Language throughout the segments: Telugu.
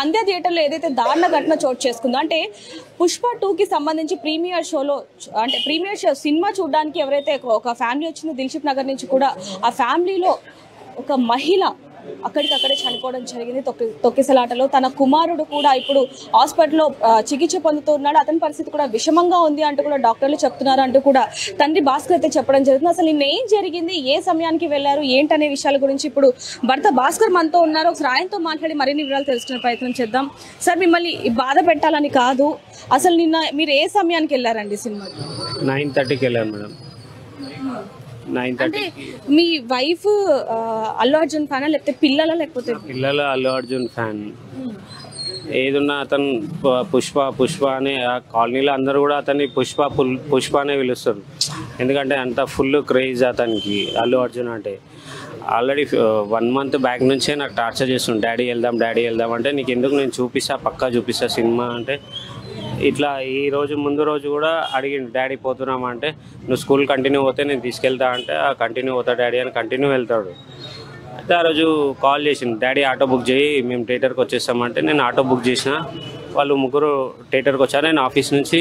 సంధ్య థియేటర్లో ఏదైతే దారుణ ఘటన చోటు చేసుకుందో అంటే పుష్ప 2కి సంబంధించి ప్రీమియర్ షోలో అంటే ప్రీమియర్ షో సినిమా చూడడానికి ఎవరైతే ఒక ఫ్యామిలీ వచ్చిందో దిల్షుక్ నగర్ నుంచి కూడా ఆ ఫ్యామిలీలో ఒక మహిళ అక్కడికక్కడే చనిపోవడం జరిగింది తొక్కిసలాటలో. తన కుమారుడు కూడా ఇప్పుడు హాస్పిటల్లో చికిత్స పొందుతూ ఉన్నాడు. అతని పరిస్థితి కూడా విషమంగా ఉంది అంటూ కూడా డాక్టర్లు చెప్తున్నారు అంటూ కూడా తండ్రి భాస్కర్ అయితే చెప్పడం జరుగుతుంది. అసలు నిన్న ఏం జరిగింది, ఏ సమయానికి వెళ్లారు, ఏంటనే విషయాల గురించి ఇప్పుడు భర్త భాస్కర్ మనతో ఉన్నారు. ఒకసారి ఆయనతో మాట్లాడి మరిన్ని వివరాలు తెలుసుకునే ప్రయత్నం చేద్దాం. సార్, మిమ్మల్ని బాధ పెట్టాలని కాదు, అసలు నిన్న మీరు ఏ సమయానికి వెళ్ళారండి సినిమాకి? 9:30కి వెళ్ళాను మేడం. 9:30. మీ వైఫ్ అల్లు అర్జున్ ఫ్యానా లేకపోతే పిల్లల లేకపోతే? పిల్లలు అల్లు అర్జున్ ఫ్యాన్. ఏదున్నా అతను పుష్ప అనే కాలనీలో అందరూ కూడా అతన్ని పుష్ప అనే పిలుస్తారు. ఎందుకంటే అంత ఫుల్ క్రేజ్ అతనికి అల్లు అర్జున్ అంటే. ఆల్రెడీ 1 month బ్యాక్ నుంచే నాకు టార్చర్ చేస్తుంది, డాడీ వెళ్దాం అంటే నీకు ఎందుకు, నేను పక్కా చూపిస్తా సినిమా అంటే. ఇట్లా ఈ రోజు ముందు రోజు కూడా అడిగిండు, డాడీ పోతున్నామా అంటే, నువ్వు స్కూల్ కంటిన్యూ పోతే నేను తీసుకెళ్తా అంటే, కంటిన్యూ పోతా డాడీ అని కంటిన్యూ వెళ్తాడు. అయితే ఆ రోజు కాల్ చేసిండు, డాడీ ఆటో బుక్ చేయి మేము థియేటర్కి వచ్చేస్తామంటే నేను ఆటో బుక్ చేసిన. వాళ్ళు ముగ్గురు థియేటర్కి వచ్చారు. నేను ఆఫీస్ నుంచి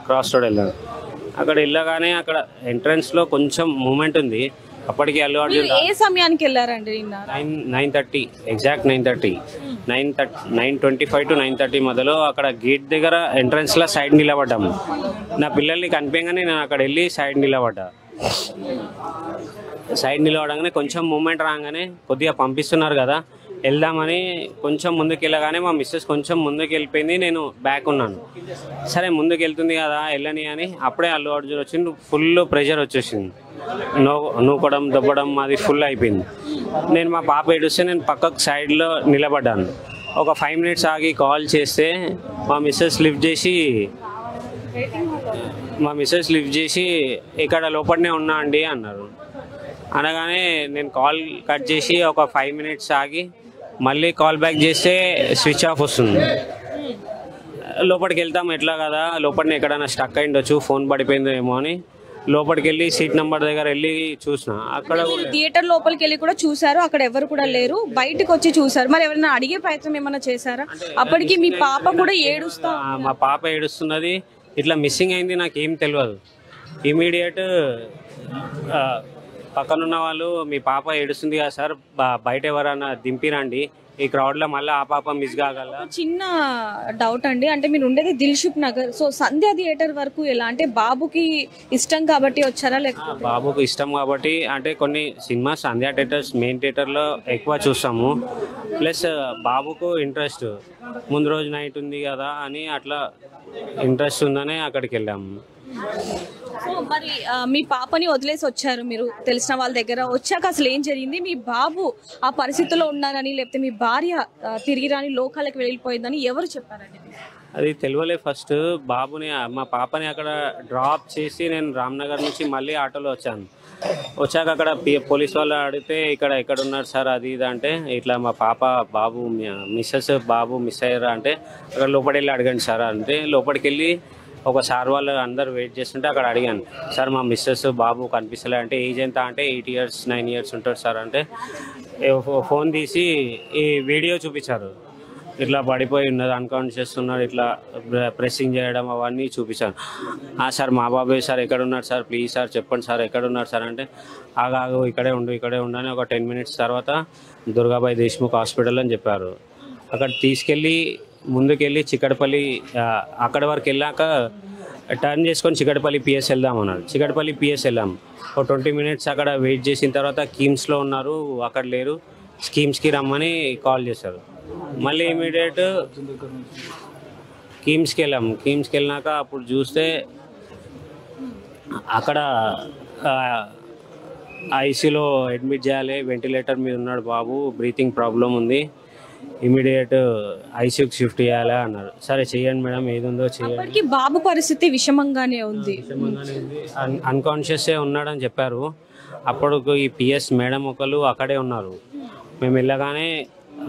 క్రాస్ రోడ్ వెళ్ళాను. అక్కడ వెళ్ళగానే అక్కడ ఎంట్రన్స్లో కొంచెం మూమెంట్ ఉంది. అప్పటికి అల్లు అర్జున్ ఏ సమయానికి వెళ్ళారండి? 9:30 ఎగ్జాక్ట్ 9:30 9:25 to 9:30 మధ్యలో అక్కడ గేట్ దగ్గర ఎంట్రన్స్లో సైడ్ నిలబడ్డాము. నా పిల్లల్ని కనిపించగానే నేను అక్కడ వెళ్ళి సైడ్ నిలబడగానే కొంచెం మూమెంట్ రాగానే కొద్దిగా పంపిస్తున్నారు కదా వెళ్దామని కొంచెం ముందుకు వెళ్ళగానే మా మిస్సెస్ కొంచెం ముందుకు వెళ్ళిపోయింది, నేను బ్యాక్ ఉన్నాను. సరే ముందుకు వెళ్తుంది కదా వెళ్ళని అని అప్పుడే అల్లు అర్జున్ వచ్చింది. ఫుల్ ప్రెషర్ వచ్చేసింది, నూకడం దొబ్బడం అది ఫుల్ అయిపోయింది. నేను మా పాప ఏడుస్తే నేను పక్కకు సైడ్లో నిలబడ్డాను. ఒక 5 minutes ఆగి కాల్ చేస్తే మా మిస్సెస్ లిఫ్ట్ చేసి ఇక్కడ లోపలనే ఉన్నా అండి అన్నారు. అనగానే నేను కాల్ కట్ చేసి ఒక 5 minutes ఆగి మళ్ళీ కాల్ బ్యాక్ చేస్తే స్విచ్ ఆఫ్ వస్తుంది. లోపలికి వెళ్తాం ఎట్లా కదా, లోపలనే ఎక్కడైనా స్టక్ అయిండొచ్చు, ఫోన్ పడిపోయిందో ఏమో అని లోపలికి వెళ్ళి సీట్ నెంబర్ దగ్గర వెళ్ళి చూసిన. అక్కడ థియేటర్ లోపలికి వెళ్ళి కూడా చూసారు, అక్కడ ఎవరు కూడా లేరు, బయటకు వచ్చి చూసారు. మరి ఎవరైనా అడిగే ప్రయత్నం ఏమైనా చేశారా? అప్పటికి మీ పాప కూడా ఏడుస్తా? మా పాప ఏడుస్తున్నది, ఇట్లా మిస్సింగ్ అయింది నాకేం తెలియదు. ఇమీడియట్ పక్కనున్న వాళ్ళు మీ పాప ఏడుస్తుంది కదా సార్, బయట ఎవరైనా దింపిరండి, ఈ క్రౌడ్లో మళ్ళీ ఆ పాప మిస్ కాగల. చిన్న డౌట్ అండి, అంటే మీరు ఉండేది దిల్షుక్ నగర్, సో సంధ్య థియేటర్ వరకు ఎలా అంటే బాబుకి ఇష్టం కాబట్టి వచ్చారా లేకపోతే? బాబుకి ఇష్టం కాబట్టి, అంటే కొన్ని సినిమా సంధ్య థియేటర్స్ మెయిన్ థియేటర్లో ఎక్కువ చూస్తాము, ప్లస్ బాబుకు ఇంట్రెస్ట్, ముందు రోజు నైట్ ఉంది కదా అని అట్లా ఇంట్రెస్ట్ ఉందని అక్కడికి వెళ్ళాము. సో మరి మీ పాపని వదిలేసి వచ్చారు మీరు తెలిసిన వాళ్ళ దగ్గర, వచ్చాక అసలు ఏం జరిగింది? మీ బాబు ఆ పరిస్థితుల్లో ఉన్నారని లేకపోతే మీ భార్య తిరిగి రాని లోకాలకు వెళ్ళిపోయిందని ఎవరు చెప్పారండి? అది తెలియలే. ఫస్ట్ బాబుని మా పాపని అక్కడ డ్రాప్ చేసి నేను రామ్నగర్ నుంచి మళ్ళీ ఆటోలో వచ్చాక అక్కడ పోలీస్ వాళ్ళు అడిగితే ఎక్కడ ఉన్నారు సార్ అది ఇది అంటే, ఇట్లా మా బాబు మిస్ అయ్యారా అంటే, అక్కడ లోపలికి వెళ్ళి అడగండి సార్ అంటే, లోపలికి వెళ్ళి ఒక సార్ వాళ్ళు అందరు వెయిట్ చేస్తుంటే అక్కడ అడిగాను, సార్ మా మిస్సెస్ బాబు కనిపిస్తలే అంటే, ఏజ్ ఎంత అంటే 8 years 9 years ఉంటాడు సార్ అంటే, ఫోన్ తీసి ఈ వీడియో చూపించారు, ఇట్లా పడిపోయి ఉన్నది, అన్కాన్షియస్ ఉన్నాడు, ఇట్లా ప్రెస్సింగ్ చేయడం అవన్నీ చూపించాను. సార్ మా బాబే సార్, ఎక్కడ ఉన్నారు సార్, ప్లీజ్ సార్ చెప్పండి సార్ ఎక్కడ ఉన్నారు సార్ అంటే, ఆగాగు ఇక్కడే ఉండు అని ఒక 10 minutes తర్వాత దుర్గాబాయి దేశ్ముఖ్ హాస్పిటల్ అని చెప్పారు. అక్కడ తీసుకెళ్ళి ముందుకెళ్ళి చిక్కడపల్లి, అక్కడి వరకు వెళ్ళాక టర్న్ చేసుకొని చిక్కడపల్లి పిఎస్ వెళ్దామన్నారు. చిక్కడపల్లి పిఎస్ వెళ్ళాం. ఒక 20 minutes అక్కడ వెయిట్ చేసిన తర్వాత కిమ్స్లో ఉన్నారు, అక్కడ లేరు, స్కీమ్స్కి రమ్మని కాల్ చేశారు. మళ్ళీ ఇమీడియట్ కిమ్స్కి వెళ్ళినాక అప్పుడు చూస్తే అక్కడ ఐసీలో అడ్మిట్ చేయాలి, వెంటిలేటర్ మీద ఉన్నాడు బాబు, బ్రీతింగ్ ప్రాబ్లం ఉంది, ఇమీడియట్ ఐసీయూకి షిఫ్ట్ చేయాలి అన్నారు. సరే చేయండి మేడం, ఏది ఉందో చేయండి. బాబు పరిస్థితి విషమంగానే ఉంది, అన్కాన్షియస్ ఉన్నాడని చెప్పారు. అప్పుడు ఈ పిఎస్ మేడం ఒకళ్ళు అక్కడే ఉన్నారు. మేము వెళ్ళగానే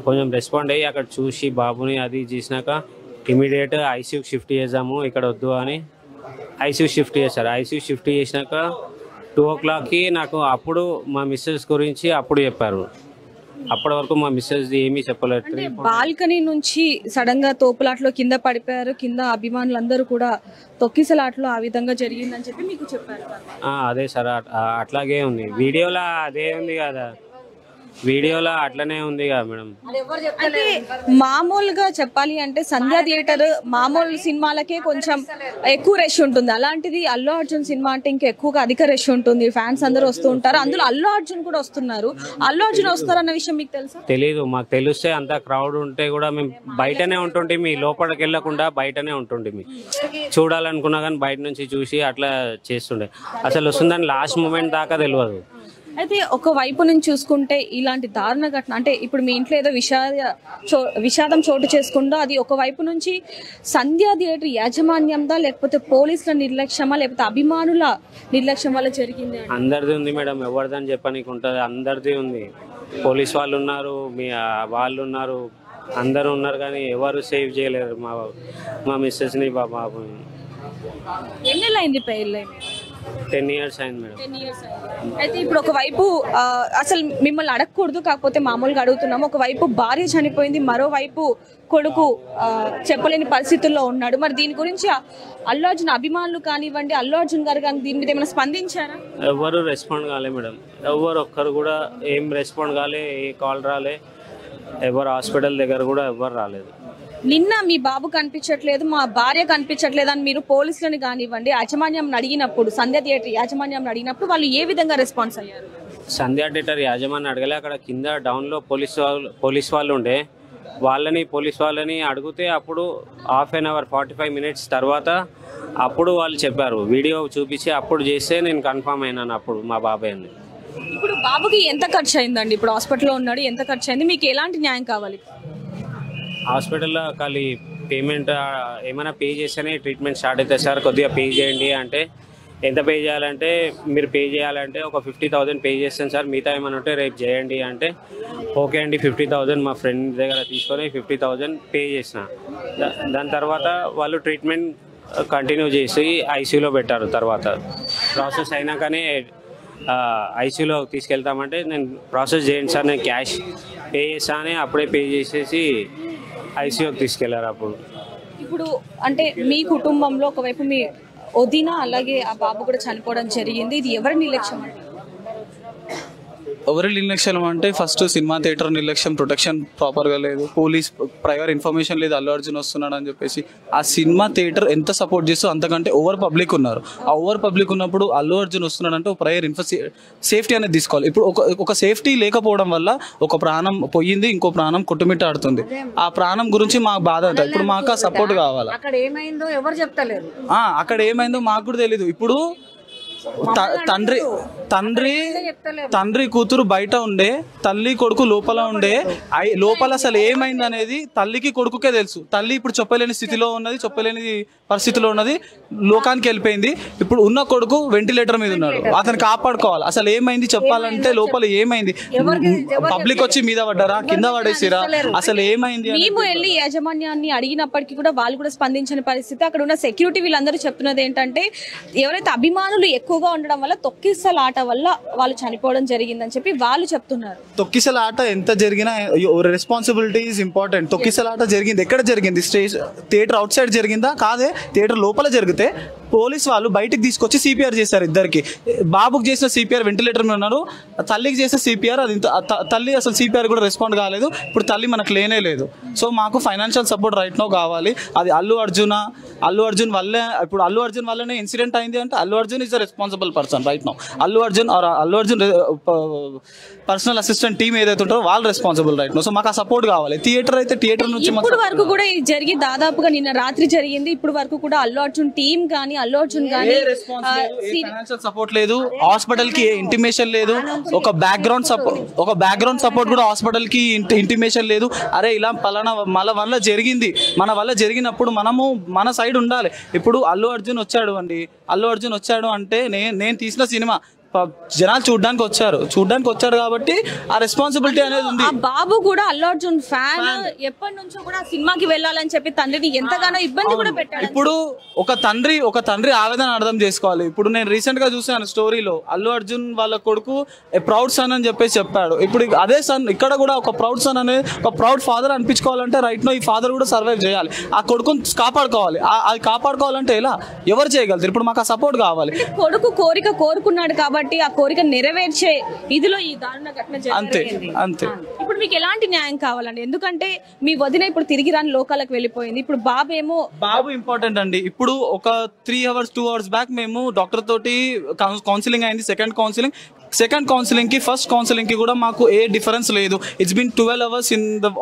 కొంచెం రెస్పాండ్ అయ్యి అక్కడ చూసి బాబుని అది చేసినాక ఇమీడియట్ ఐసీయూకి షిఫ్ట్ చేద్దాము, ఇక్కడ వద్దు అని ఐసీయూ షిఫ్ట్ చేశారు. ఐసీయూ షిఫ్ట్ చేసినాక 2 o'clockకి నాకు అప్పుడు మా మిస్సెస్ గురించి అప్పుడు చెప్పారు. అప్పటి వరకు మా మిస్సెస్ ఏమీ చెప్పలేదు. బాల్కనీ నుంచి సడన్ గా తోపులాట్లో కింద పడిపోయారు, కింద అభిమానులందరూ కూడా తొక్కిసలాట్లో ఆ విధంగా జరిగిందని చెప్పి మీకు చెప్పారు. అదే సార్, అట్లాగే ఉంది వీడియోలో, అదే ఉంది కదా వీడియోలో, అట్లనే ఉంది కదా మేడం. అంటే మామూలుగా చెప్పాలి అంటే సంధ్యా థియేటర్ మామూలు సినిమాలకే కొంచెం ఎక్కువ రష్ ఉంటుంది, అలాంటిది అల్లు అర్జున్ సినిమా అంటే ఇంకా ఎక్కువగా అధిక రష్ ఉంటుంది, ఫ్యాన్స్ అందరూ వస్తూ ఉంటారు, అందులో అల్లు అర్జున్ కూడా వస్తున్నారు. అల్లు అర్జున్ వస్తారన్న విషయం మీకు తెలుసా? తెలీదు, మాకు తెలిస్తే అంత క్రౌడ్ ఉంటే కూడా మేము బయటనే ఉంటుంటే, మీ లోపలికి వెళ్ళకుండా బయటనే ఉంటుండే, మీ చూడాలనుకున్నా కానీ బయట నుంచి చూసి అట్లా చేస్తుండే. అసలు వస్తుందని లాస్ట్ మూమెంట్ దాకా తెలియదు. అయితే ఒక వైపు నుంచి చూసుకుంటే ఇలాంటి దారుణ ఘటన అంటే ఇప్పుడు మీ ఇంట్లో ఏదో విషాదం చోటు చేసుకుందో అది ఒక వైపు నుంచి సంధ్యా థియేటర్ యాజమాన్యందా లేకపోతే పోలీసుల నిర్లక్ష్యమా లేకపోతే అభిమానుల నిర్లక్ష్యం వల్ల జరిగింది? అందరిది ఉంది మేడం, ఎవరిదని చెప్పనీకి ఉంటుంది, అందరిది ఉంది. పోలీస్ వాళ్ళు ఉన్నారు, మీ వాళ్ళు ఉన్నారు, అందరూ ఉన్నారు, కానీ ఎవరు సేవ్ చేయలేరు మా మిస్సెస్ని బాబు. ఎన్ని నెలలు అయింది పెళ్ళి? 10 years అయింది మేడం. 10 years అయింది. అయితే ఇప్పుడు ఒకవైపు అసలు మిమ్మల్ని అడగకూడదు, కాకపోతే మామూలుగా అడుగుతున్నాము. ఒకవైపు భార్య చనిపోయింది, మరోవైపు కొడుకు చెప్పలేని పరిస్థితుల్లో ఉన్నాడు. మరి దీని గురించి అల్లు అర్జున్ అభిమానులు కానివ్వండి, అల్లు అర్జున్ గారు కానీ దీని మీద ఏమైనా స్పందించారా? ఎవరు రెస్పాండ్ కాలే మేడం, ఎవరు ఒక్కరు కూడా ఏం రెస్పాండ్ కాలే, ఏ కాల్ రాలే, ఎవరు హాస్పిటల్ దగ్గర కూడా ఎవరు రాలేదు. నిన్న మీ బాబు కనిపించట్లేదు, మా భార్య కనిపించట్లేదు అని మీరు పోలీసులను కానివ్వండి యాజమాన్యం అడిగినప్పుడు, సంధ్యా థియేటర్ యాజమాన్యం అడిగినప్పుడు వాళ్ళు ఏ విధంగా రెస్పాన్స్ అయ్యారు? సంధ్యా థియేటర్ యాజమాన్యం అడగలే, అక్కడ కింద డౌన్లో పోలీస్ వాళ్ళు ఉండే, పోలీస్ వాళ్ళని అడిగితే అప్పుడు 1/2 hour 45 minutes తర్వాత అప్పుడు వాళ్ళు చెప్పారు, వీడియో చూపించి అప్పుడు చేస్తే నేను కన్ఫర్మ్ అయినాను అప్పుడు మా బాబాయ్ అని. ఇప్పుడు బాబుకి ఎంత ఖర్చు అయిందండి? ఇప్పుడు హాస్పిటల్లో ఉన్నాడు, ఎంత ఖర్చు అయింది? మీకు ఎలాంటి న్యాయం కావాలి? హాస్పిటల్లో ఖాళీ పేమెంట్ ఏమైనా పే చేస్తేనే ట్రీట్మెంట్ స్టార్ట్ అవుతుంది సార్, కొద్దిగా పే చేయండి అంటే, ఎంత పే చేయాలంటే మీరు పే చేయాలంటే ఒక 50,000 పే చేస్తాను సార్, మిగతా ఏమైనా ఉంటే రేపు చేయండి అంటే, ఓకే అండి 50,000 మా ఫ్రెండ్ దగ్గర తీసుకొని 50,000 పే చేసిన. దాని తర్వాత వాళ్ళు ట్రీట్మెంట్ కంటిన్యూ చేసి ఐసీయూలో పెట్టారు. తర్వాత ప్రాసెస్ అయినాకనే ఐసీయూలో తీసుకెళ్తామంటే, నేను ప్రాసెస్ చేయండి సార్, నేను క్యాష్ పే చేస్తానే అప్పుడే పే చేసేసి ఐసీయూకి తీసుకెళ్లారు. అప్పుడు ఇప్పుడు అంటే మీ కుటుంబంలో ఒకవైపు మీ వదిన అలాగే ఆ బాబు కూడా చనిపోవడం జరిగింది, ఇది ఎవరి నిర్లక్ష్యం? ఎవరి నిర్లక్ష్యం అంటే ఫస్ట్ సినిమా థియేటర్ నిర్లక్ష్యం, ప్రొటెక్షన్ ప్రాపర్గా లేదు, పోలీస్ ప్రయర్ ఇన్ఫర్మేషన్ లేదు అల్లు అర్జున్ వస్తున్నాడు అని చెప్పేసి. ఆ సినిమా థియేటర్ ఎంత సపోర్ట్ చేస్తూ అంతకంటే ఓవర్ పబ్లిక్ ఉన్నారు. ఆ ఓవర్ పబ్లిక్ ఉన్నప్పుడు అల్లు అర్జున్ వస్తున్నాడు అంటే ఒక ప్రయర్ సేఫ్టీ అనేది తీసుకోవాలి. ఇప్పుడు ఒక సేఫ్టీ లేకపోవడం వల్ల ఒక ప్రాణం పోయింది, ఇంకో ప్రాణం కొట్టుమిట్టాడుతుంది. ఆ ప్రాణం గురించి మాకు బాధ ఉంటుంది. ఇప్పుడు మాకు ఆ సపోర్ట్ కావాలి. అక్కడ ఏమైందో ఎవరు చెప్తలేరు, అక్కడ ఏమైందో మాకు కూడా తెలీదు. ఇప్పుడు తండ్రి కూతురు బయట ఉండే, తల్లి కొడుకు లోపల ఉండే, లోపల అసలు ఏమైంది అనేది తల్లికి కొడుకుకే తెలుసు. తల్లి ఇప్పుడు చెప్పలేని స్థితిలో ఉన్నది, చెప్పలేని పరిస్థితిలో ఉన్నది, లోకానికి వెళ్ళిపోయింది. ఇప్పుడు ఉన్న కొడుకు వెంటిలేటర్ మీద ఉన్నాడు, అతను కాపాడుకోవాలి. అసలు ఏమైంది చెప్పాలంటే లోపల ఏమైంది, పబ్లిక్ వచ్చి మీద పడ్డారా, కింద పడేసిరా, అసలు ఏమైంది? మేము వెళ్ళి యాజమాన్యాన్ని అడిగినప్పటికీ కూడా వాళ్ళు కూడా స్పందించిన పరిస్థితి. అక్కడ ఉన్న సెక్యూరిటీ వీళ్ళందరూ చెప్తున్నది ఏంటంటే, ఎవరైతే అభిమానులు ఎక్కువగా ఉండడం వల్ల తొక్కిసలాట వల్ల వాళ్ళు చనిపోవడం జరిగిందని చెప్పి వాళ్ళు చెప్తున్నారు. తొక్కిసలాట ఎంత జరిగినా రెస్పాన్సిబిలిటీ ఈజ్ ఇంపార్టెంట్. తొక్కిసలాట జరిగింది, ఎక్కడ జరిగింది? థియేటర్ అవుట్ సైడ్ జరిగిందా? కాదే, థియేటర్ లోపల జరిగితే పోలీస్ వాళ్ళు బయటికి తీసుకొచ్చి సిపిఆర్ చేశారు ఇద్దరికి. బాబుకి చేసిన సిపిఆర్ వెంటిలేటర్ మీద ఉన్నారు, తల్లికి చేసిన సిపిఆర్ అది తల్లి అసలు సిపిఆర్ కూడా రెస్పాండ్ కాలేదు. ఇప్పుడు తల్లి మనకు లేనే లేదు. సో మాకు ఫైనాన్షియల్ సపోర్ట్ రైట్ నో కావాలి. అది అల్లు అర్జున్ వల్లే, ఇప్పుడు అల్లు అర్జున్ వల్లనే ఇన్సిడెంట్ అయింది అంటే Allu Arjun is the responsible person right now. Allu Arjun personal assistant team ఏదైతే ఉంటారో వాళ్ళు రెస్పాన్సిబుల్ రైట్ నో. సో మాకు ఆ సపోర్ట్ కావాలి. థియేటర్ అయితే థియేటర్ నుంచి ఇప్పుడు వరకు కూడా ఇది జరిగి దాదాపుగా నిన్న రాత్రి జరిగింది. ఇప్పుడు వరకు కూడా అల్లు అర్జున్ టీమ్ కానీ అల్లు అర్జున్ కానీ ఫైనాన్షియల్ సపోర్ట్ లేదు, హాస్పిటల్ కి ఇంటిమేషన్ లేదు, ఒక బ్యాక్గ్రౌండ్ సపోర్ట్ కూడా హాస్పిటల్ కి ఇంటిమేషన్ లేదు. అరే ఇలా పలానా మన వల్ల జరిగింది, మన వల్ల జరిగినప్పుడు మనము మన సైడ్ ఉండాలి. ఇప్పుడు అల్లు అర్జున్ వచ్చాడు అంటే నేను తీసిన సినిమా జనాలు చూడడానికి వచ్చాడు కాబట్టి ఆ రెస్పాన్సిబిలిటీ అనేది ఉంది. ఆ బాబు కూడా అల్లు అర్జున్ ఫ్యాన్, ఎప్పటి నుంచో కూడా సినిమాకి వెళ్ళాలని చెప్పి తండ్రిని ఎంతగానో ఇబ్బంది కూడా పెట్టాడు. ఇప్పుడు ఒక తండ్రి ఆవేదన అర్థం చేసుకోవాలి. ఇప్పుడు నేను రీసెంట్ గా చూసాను స్టోరీలో అల్లు అర్జున్ వాళ్ళ కొడుకు ప్రౌడ్ సన్ అని చెప్పేసి చెప్పాడు. ఇప్పుడు అదే సన్ ఇక్కడ కూడా ఒక ప్రౌడ్ సన్ అనేది ఒక ప్రౌడ్ ఫాదర్ అనిపించుకోవాలంటే రైట్ నో ఈ ఫాదర్ కూడా సర్వైవ్ చేయాలి, ఆ కొడుకుని కాపాడుకోవాలి. అది కాపాడుకోవాలంటే ఎలా, ఎవరు చేయగలుగుతారు? ఇప్పుడు మాకు ఆ సపోర్ట్ కావాలి. కొడుకు కోరుకున్నాడు కాబట్టి ఆ కోరిక నెరవేర్చే ఇదిలో ఈ దారుణ ఘటన జరిగింది. అంతే. ఇప్పుడు మీకు ఎలాంటి న్యాయం కావాలండి? ఎందుకంటే మీ వదిన ఇప్పుడు తిరిగి రాని లోకాలకు వెళ్ళిపోయింది. ఇప్పుడు బాబు ఇంపార్టెంట్ అండి. ఇప్పుడు ఒక 3 hours 2 hours బ్యాక్ మేము డాక్టర్ తోటి కౌన్సిలింగ్ అయింది. సెకండ్ కౌన్సిలింగ్ కి ఫస్ట్ కౌన్సిలింగ్ కి కూడా మాకు ఏ డిఫరెన్స్ లేదు. It's been 12 hours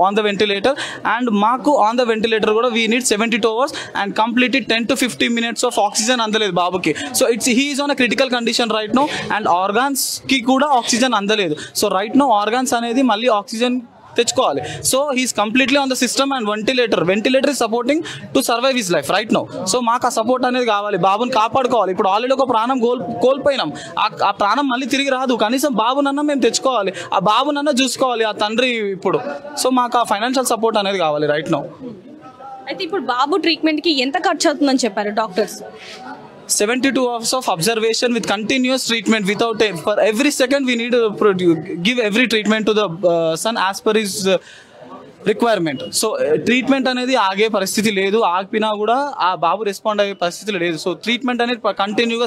on the ventilator and మాకు ఆన్ ద వెంటిలేటర్ కూడా we need 72 hours and completely 10 to 15 minutes of oxygen అందలేదు బాబుకి. So he is on a critical condition right now and organs కి కూడా ఆక్సిజన్ అందలేదు. సో రైట్ నో ఆర్గాన్స్ అనేది మళ్ళీ ఆక్సిజన్ తెచ్చుకోవాలి. So he's completely on the system and ventilator is supporting to survive his life right now. So మాకు ఆ సపోర్ట్ అనేది కావాలి, బాబుని కాపాడుకోవాలి. ఇప్పుడు ఆల్రెడీ ఒక ప్రాణం కోల్పోయినాం, ఆ ప్రాణం మళ్ళీ తిరిగి రాదు. కనీసం బాబునన్నా మేము తెచ్చుకోవాలి, ఆ బాబునన్నా చూసుకోవాలి ఆ తండ్రి ఇప్పుడు. సో మాకు ఆ ఫైనాన్షియల్ సపోర్ట్ అనేది కావాలి రైట్ నో. అయితే ఇప్పుడు బాబు ట్రీట్మెంట్ కి ఎంత ఖర్చు అవుతుందని చెప్పారు doctors? 72 hours of observation with continuous treatment for every second we need to give every treatment to the son as per his requirement. So treatment అనేది ఆగే పరిస్థితి లేదు, ఆగిపోయినా కూడా ఆ బాబు రెస్పాండ్ అయ్యే పరిస్థితి లేదు. సో ట్రీట్మెంట్ అనేది కంటిన్యూగా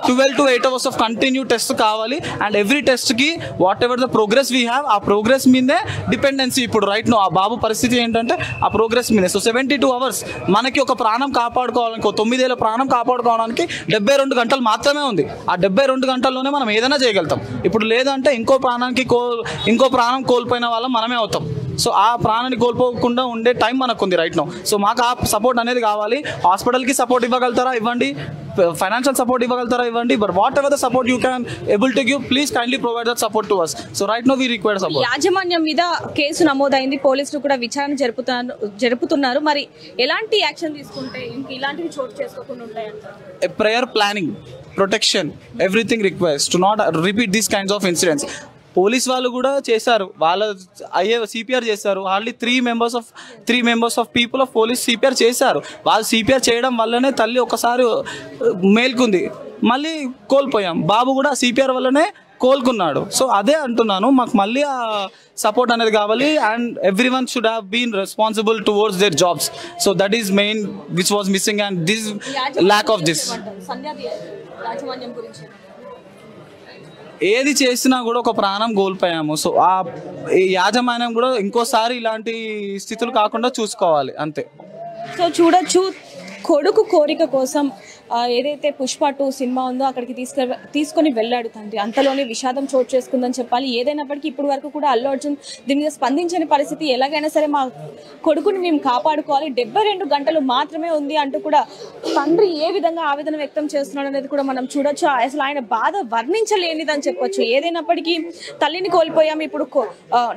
12 to 8 hours of continue test కావాలి. అండ్ ఎవ్రీ టెస్ట్ కి what ever the progress we have ఆ ప్రోగ్రెస్ మీదే డిపెండెన్సీ ఇప్పుడు రైట్ నో. ఆ బాబు పరిస్థితి ఏంటంటే ఆ ప్రోగ్రెస్ మీదే. సో 72 hours మనకి ఒక ప్రాణం కాపాడుకోవాలని 9 ఏళ్ళ ప్రాణం కాపాడుకోవడానికి 72 గంటలు మాత్రమే ఉంది. ఆ 72 గంటల్లోనే మనం ఏదైనా చేయగలుగుతాం. ఇప్పుడు లేదంటే ఇంకో ప్రాణం కోల్పోయిన వాళ్ళం మనమే అవుతాం. సో ఆ ప్రాణాన్ని కోల్పోకుండా ఉండే టైం మనకు ఉంది రైట్ నో. సో మాకు ఆ సపోర్ట్ అనేది కావాలి. హాస్పిటల్కి సపోర్ట్ ఇవ్వగలుగుతారా ఇవ్వండి, ఫైనాన్షియల్ సపోర్ట్ ఇవ్వగలుగుతారా ఇవ్వండి, but whatever the support you can able to give please kindly provide that support to us. So right now we require support. యాజమాన్యం మీద కేసు నమోదైంది, పోలీసులు కూడా విచారణ జరుపుతున్నారు. మరి ఎలాంటి యాక్షన్ తీసుకుంటే ఇలాంటివి చోటు చేసుకోకుండా ఉంటాయంటారు? Prayer planning, protection, everything requires to not repeat these kinds of incidents. Police వాళ్ళు కూడా చేశారు, వాళ్ళ సిపిఆర్ చేశారు. Hardly 3 members of people of police CPR చేశారు. వాళ్ళు సిపిఆర్ చేయడం వల్లనే తల్లి ఒకసారి మేల్కుంది, మళ్ళీ కోల్పోయాం. బాబు కూడా సిపిఆర్ వల్లనే కోలుకున్నాడు. సో అదే అంటున్నాను, మాకు మళ్ళీ ఆ సపోర్ట్ అనేది కావాలి. And every one should have been responsible towards their jobs. So that is main which was missing and this lack of this. ఏది చేసినా కూడా ఒక ప్రాణం కోల్పోయాము. సో ఆ యాజమాన్యం కూడా ఇంకోసారి ఇలాంటి స్థితులు కాకుండా చూసుకోవాలి అంతే. సో చూడొచ్చు, కొడుకు కోరిక కోసం ఏదైతే పుష్ప 2 సినిమా ఉందో అక్కడికి తీసుకొని వెళ్ళాడు తండ్రి. అంతలోనే విషాదం చోటు చేసుకుందని చెప్పాలి. ఏదైనప్పటికీ ఇప్పటి వరకు కూడా అల్లు అర్జున్ దీని మీద స్పందించని పరిస్థితి. ఎలాగైనా సరే మా కొడుకుని మేము కాపాడుకోవాలి, 72 గంటలు మాత్రమే ఉంది అంటూ కూడా తండ్రి ఏ విధంగా ఆవేదన వ్యక్తం చేస్తున్నాడు అనేది కూడా మనం చూడొచ్చు. అసలు ఆయన బాధ వర్ణించలేనిదని చెప్పొచ్చు. ఏదైనప్పటికీ తల్లిని కోల్పోయాము, ఇప్పుడు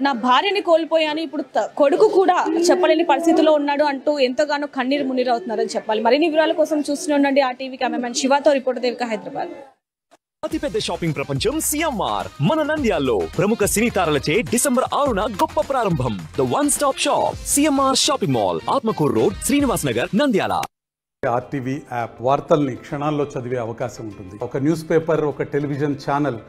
నా భార్యని కోల్పోయాను, ఇప్పుడు కొడుకు కూడా చెప్పలేని పరిస్థితిలో ఉన్నాడు అంటూ ఎంతగానో కన్నీరు మున్నీరు అవుతున్నారని చెప్పాలి. మరిన్ని వివరాల కోసం చూస్తూనే ఉండండి టీవీ కెమెరామెన్ శివతో, రిపోర్టర్ దేవిక, హైదరాబాద్. అతిపెద్ద షాపింగ్ ప్రపంచం సిఎంఆర్ మన నంద్యాల్లో ప్రముఖ సినీ తారలచే డిసెంబర్ 6న గొప్ప ప్రారంభం. The one stop shop CMR shopping mall, Atmakur road, Srinivas Nagar, Nandyal. RTV app వార్తల్ని క్షణాల్లో చదివే అవకాశం ఉంటుంది. ఒక న్యూస్ పేపర్, ఒక టెలివిజన్ ఛానల్